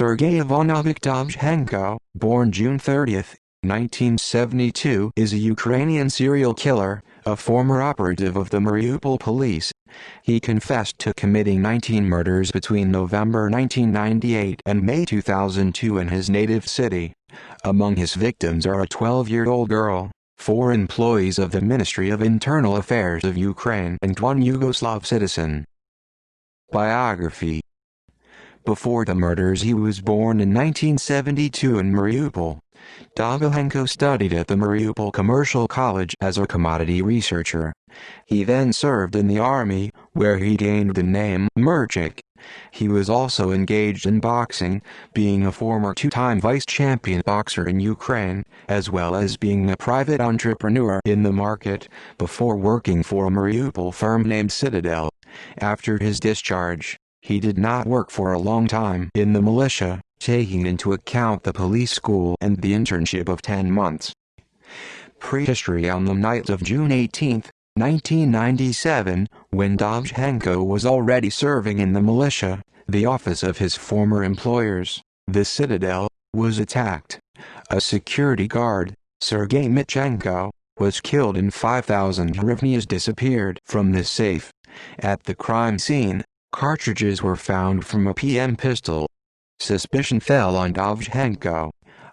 Sergei Ivanovich Dovzhenko, born June 30, 1972, is a Ukrainian serial killer, a former operative of the Mariupol police. He confessed to committing 19 murders between November 1998 and May 2002 in his native city. Among his victims are a 12-year-old girl, 4 employees of the Ministry of Internal Affairs of Ukraine and 1 Yugoslav citizen. Biography. Before the murders, he was born in 1972 in Mariupol. Dovzhenko studied at the Mariupol Commercial College as a commodity researcher. He then served in the army, where he gained the name Merchik. He was also engaged in boxing, being a former 2-time vice-champion boxer in Ukraine, as well as being a private entrepreneur in the market, before working for a Mariupol firm named Citadel. After his discharge, he did not work for a long time in the militia, taking into account the police school and the internship of 10 months. Prehistory. On the night of June 18, 1997, when Dovzhenko was already serving in the militia, the office of his former employers, the Citadel, was attacked. A security guard, Sergei was killed and 5,000 hryvnias disappeared from the safe. At the crime scene, cartridges were found from a PM pistol. Suspicion fell on Dovzhenko.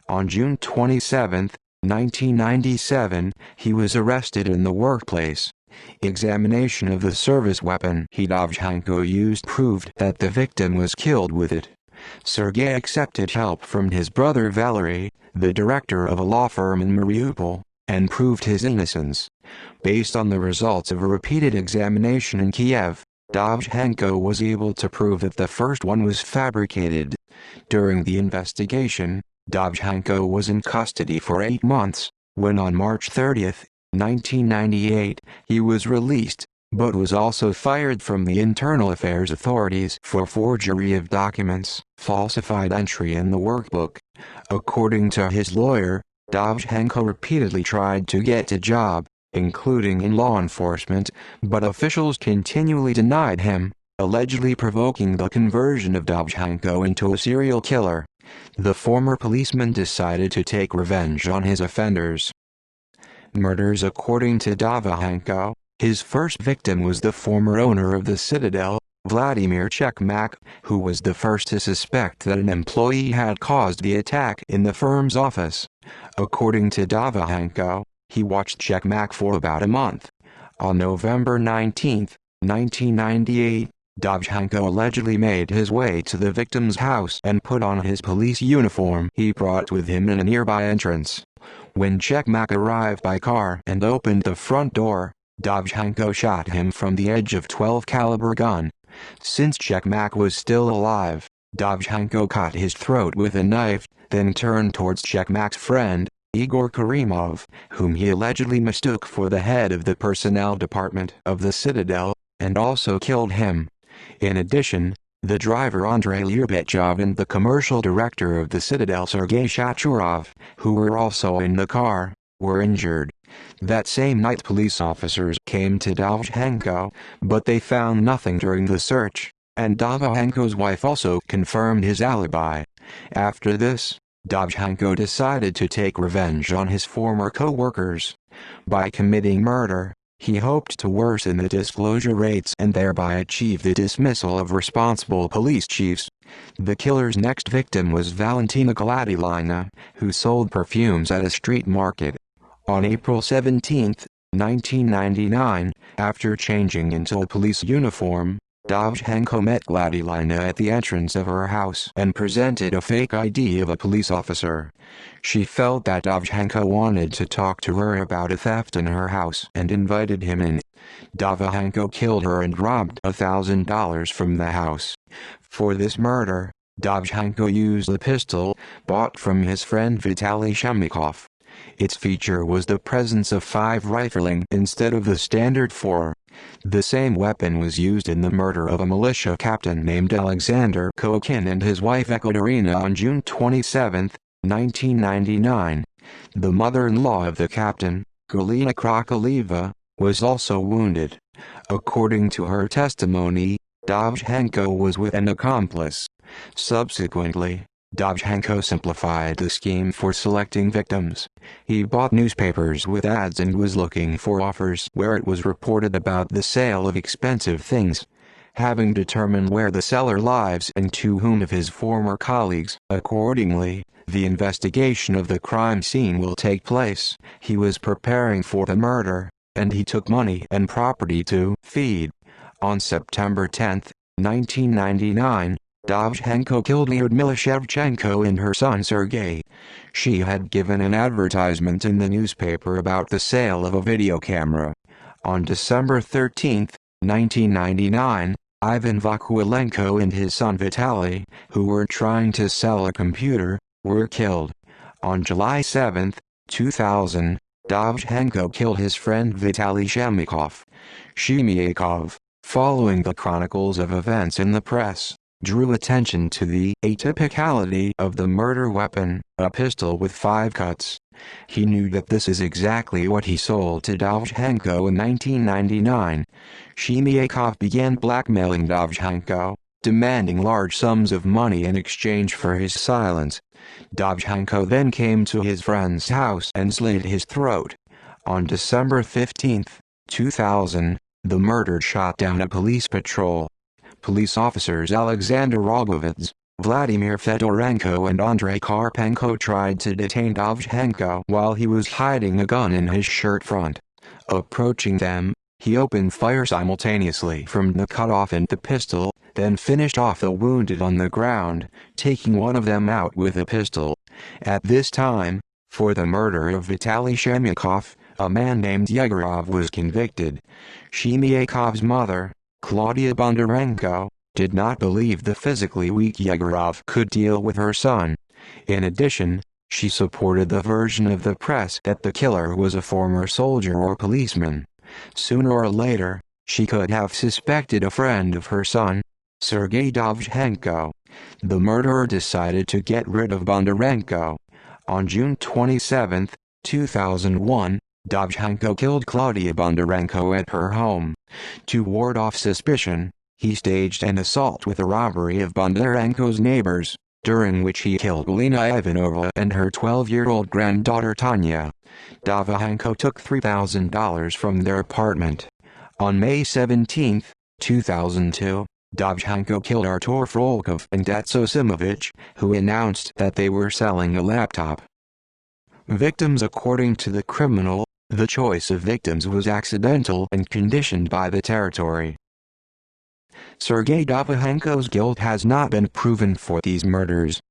On June 27, 1997, he was arrested in the workplace. Examination of the service weapon Dovzhenko used proved that the victim was killed with it. Sergei accepted help from his brother Valery, the director of a law firm in Mariupol, and proved his innocence. Based on the results of a repeated examination in Kiev, Dovzhenko was able to prove that the first one was fabricated. During the investigation, Dovzhenko was in custody for 8 months, when on March 30, 1998, he was released, but was also fired from the Internal Affairs authorities for forgery of documents, falsified entry in the workbook. According to his lawyer, Dovzhenko repeatedly tried to get a job, including in law enforcement, but officials continually denied him, allegedly provoking the conversion of Dovzhenko into a serial killer. The former policeman decided to take revenge on his offenders. Murders. According to Dovzhenko, his first victim was the former owner of the Citadel, Vladimir Chekmak, who was the first to suspect that an employee had caused the attack in the firm's office. According to Dovzhenko, he watched Chekmak for about a month. On November 19, 1998, Dovzhenko allegedly made his way to the victim's house and put on his police uniform he brought with him in a nearby entrance. When Chekmak arrived by car and opened the front door, Dovzhenko shot him from the edge of a 12-caliber gun. Since Chekmak was still alive, Dovzhenko cut his throat with a knife, then turned towards Chekmak's friend, Igor Karimov, whom he allegedly mistook for the head of the personnel department of the Citadel, and also killed him. In addition, the driver Andrei Lyubechov and the commercial director of the Citadel Sergei Shaturov, who were also in the car, were injured. That same night, police officers came to Dovzhenko, but they found nothing during the search, and Dovzhenko's wife also confirmed his alibi. After this, Dovzhenko decided to take revenge on his former co-workers. By committing murder, he hoped to worsen the disclosure rates and thereby achieve the dismissal of responsible police chiefs. The killer's next victim was Valentina Gladilina, who sold perfumes at a street market. On April 17, 1999, after changing into a police uniform, Dovzhenko met Gladilina at the entrance of her house and presented a fake ID of a police officer. She felt that Dovzhenko wanted to talk to her about a theft in her house and invited him in. Dovzhenko killed her and robbed $1,000 from the house. For this murder, Dovzhenko used a pistol bought from his friend Vitaly Shemikov. Its feature was the presence of 5 rifling instead of the standard 4. The same weapon was used in the murder of a militia captain named Alexander Kokin and his wife Ekaterina on June 27, 1999. The mother-in-law of the captain, Galina Krokolieva, was also wounded. According to her testimony, Dovzhenko was with an accomplice. Subsequently, Dovzhenko simplified the scheme for selecting victims. He bought newspapers with ads and was looking for offers where it was reported about the sale of expensive things. Having determined where the seller lives and to whom of his former colleagues, accordingly, the investigation of the crime scene will take place. He was preparing for the murder, and he took money and property to feed. On September 10, 1999, Dovzhenko killed Lyudmila Shevchenko and her son Sergei. She had given an advertisement in the newspaper about the sale of a video camera. On December 13, 1999, Ivan Vakulenko and his son Vitaly, who were trying to sell a computer, were killed. On July 7, 2000, Dovzhenko killed his friend Vitaly Shemyakov, following the chronicles of events in the press, drew attention to the atypicality of the murder weapon, a pistol with 5 cuts. He knew that this is exactly what he sold to Dovzhenko in 1999. Shemyakov began blackmailing Dovzhenko, demanding large sums of money in exchange for his silence. Dovzhenko then came to his friend's house and slit his throat. On December 15, 2000, the murdered shot down a police patrol. Police officers Alexander Rogovets, Vladimir Fedorenko and Andrei Karpenko tried to detain Dovzhenko while he was hiding a gun in his shirt front. Approaching them, he opened fire simultaneously from the cutoff and the pistol, then finished off the wounded on the ground, taking one of them out with a pistol. At this time, for the murder of Vitaly Shemyakov, a man named Yegorov was convicted. Shemyakov's mother, Claudia Bondarenko, did not believe the physically weak Yegorov could deal with her son. In addition, she supported the version of the press that the killer was a former soldier or policeman. Sooner or later, she could have suspected a friend of her son, Sergei Dovzhenko. The murderer decided to get rid of Bondarenko. On June 27, 2001, Dovzhenko killed Claudia Bondarenko at her home. To ward off suspicion, he staged an assault with a robbery of Bondarenko's neighbors, during which he killed Lena Ivanova and her 12-year-old granddaughter Tanya. Dovzhenko took $3,000 from their apartment. On May 17, 2002, Dovzhenko killed Artur Frolkov and Datso Simovich, who announced that they were selling a laptop. Victims. According to the criminal, the choice of victims was accidental and conditioned by the territory. Sergei Dovzhenko's guilt has not been proven for these murders.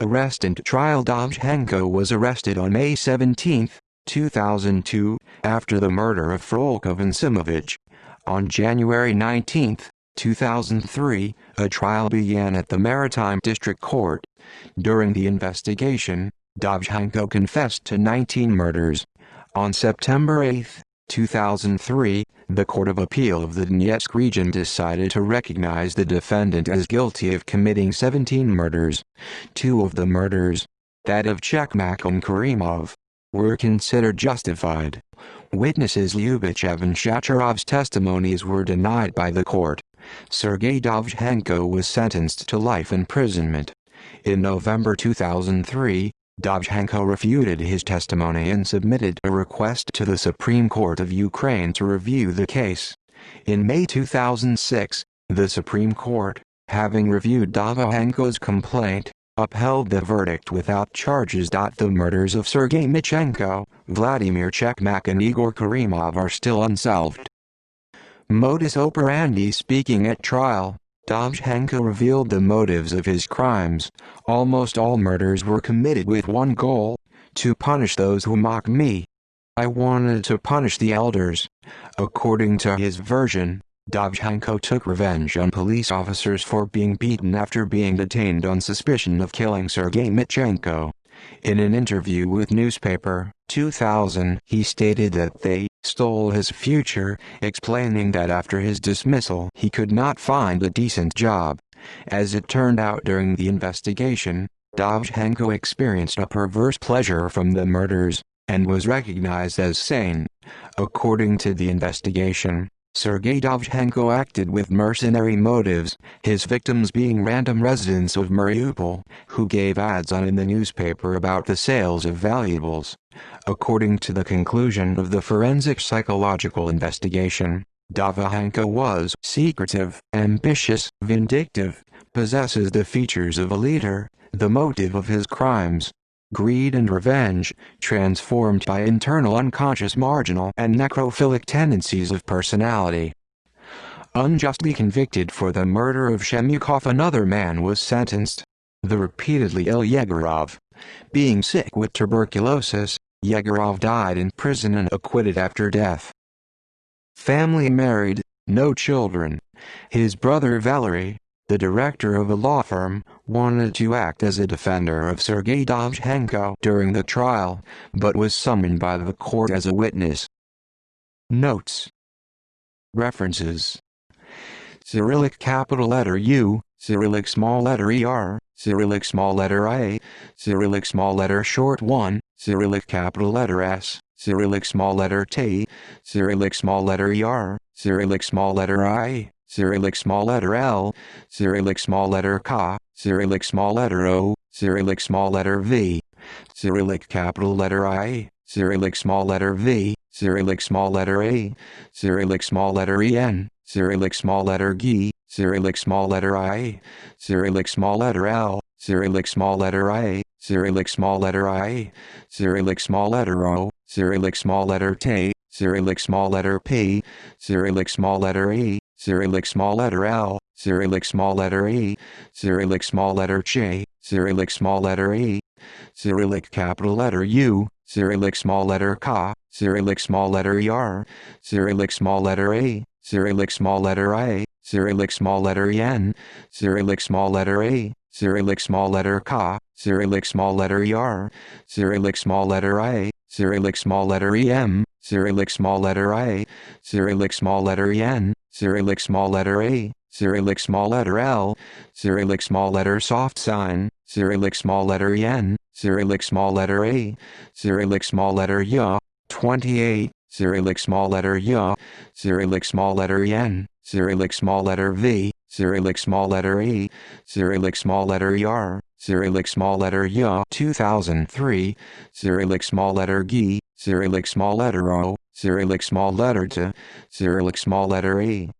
Arrest and trial. Dovzhenko was arrested on May 17, 2002, after the murder of Frolkov and Simovich. On January 19, 2003, a trial began at the Maritime District Court. During the investigation, Dovzhenko confessed to 19 murders. On September 8, 2003, the Court of Appeal of the Donetsk region decided to recognize the defendant as guilty of committing 17 murders. 2 of the murders, that of Chekmak and Karimov, were considered justified. Witnesses Lyubichev and Shacharov's testimonies were denied by the court. Sergei Dovzhenko was sentenced to life imprisonment. In November 2003, Dovzhenko refuted his testimony and submitted a request to the Supreme Court of Ukraine to review the case. In May 2006, the Supreme Court, having reviewed Dovzhenko's complaint, upheld the verdict without charges. The murders of Sergei Michenko, Vladimir Chekmak and Igor Karimov are still unsolved. Modus operandi. Speaking at trial, Dovzhenko revealed the motives of his crimes. Almost all murders were committed with one goal: to punish those who mock me. I wanted to punish the elders. According to his version, Dovzhenko took revenge on police officers for being beaten after being detained on suspicion of killing Sergei Michenko. In an interview with newspaper 2000, he stated that they stole his future, explaining that after his dismissal he could not find a decent job. As it turned out during the investigation, Dovzhenko experienced a perverse pleasure from the murders, and was recognized as sane. According to the investigation, Sergei Dovzhenko acted with mercenary motives, his victims being random residents of Mariupol, who gave ads on in the newspaper about the sales of valuables. According to the conclusion of the forensic psychological investigation, Dovzhenko was secretive, ambitious, vindictive, possesses the features of a leader, the motive of his crimes, greed and revenge, transformed by internal unconscious marginal and necrophilic tendencies of personality. Unjustly convicted for the murder of Shemukov, another man was sentenced. The repeatedly ill Yegorov. Being sick with tuberculosis, Yegorov died in prison and acquitted after death. Family married, no children. His brother Valery, the director of a law firm, wanted to act as a defender of Sergei Dovzhenko during the trial, but was summoned by the court as a witness. Notes. References. Cyrillic capital letter U, Cyrillic small letter ER, Cyrillic small letter I, Cyrillic small letter short 1, Cyrillic capital letter S, Cyrillic small letter T, Cyrillic small letter ER, Cyrillic small letter I, Cyrillic small letter L, Cyrillic small letter K, Cyrillic small letter O, Cyrillic small letter V, Cyrillic capital letter I, Cyrillic small letter V, Cyrillic small letter A, Cyrillic small letter EN, Cyrillic small letter G, Cyrillic small letter I, Cyrillic small letter L, Cyrillic small letter I, Cyrillic small letter I, Cyrillic small letter O, Cyrillic small letter T, Cyrillic small letter P, Cyrillic small letter E, Cyrillic small letter L, Cyrillic small letter E, Cyrillic small letter J, Cyrillic small letter E, Cyrillic capital letter U, Cyrillic small letter K, Cyrillic small letter ER, Cyrillic small letter A, Cyrillic small letter I, Cyrillic small letter EN, Cyrillic small letter A, Cyrillic small letter K, Cyrillic small letter ER, Cyrillic small letter I, Cyrillic small letter EM, Cyrillic small letter I, Cyrillic small letter EN, Cyrillic small letter A, Cyrillic small letter L, Cyrillic small letter soft sign, Cyrillic small letter EN, Cyrillic small letter A, Cyrillic small letter Y, 28, Cyrillic small letter Y, Cyrillic small letter EN, Cyrillic small letter V, Cyrillic small letter E, Cyrillic small letter ER, Cyrillic small letter Y, 2003, Cyrillic small letter G, Cyrillic small letter O, Cyrillic small letter T, Cyrillic small letter E.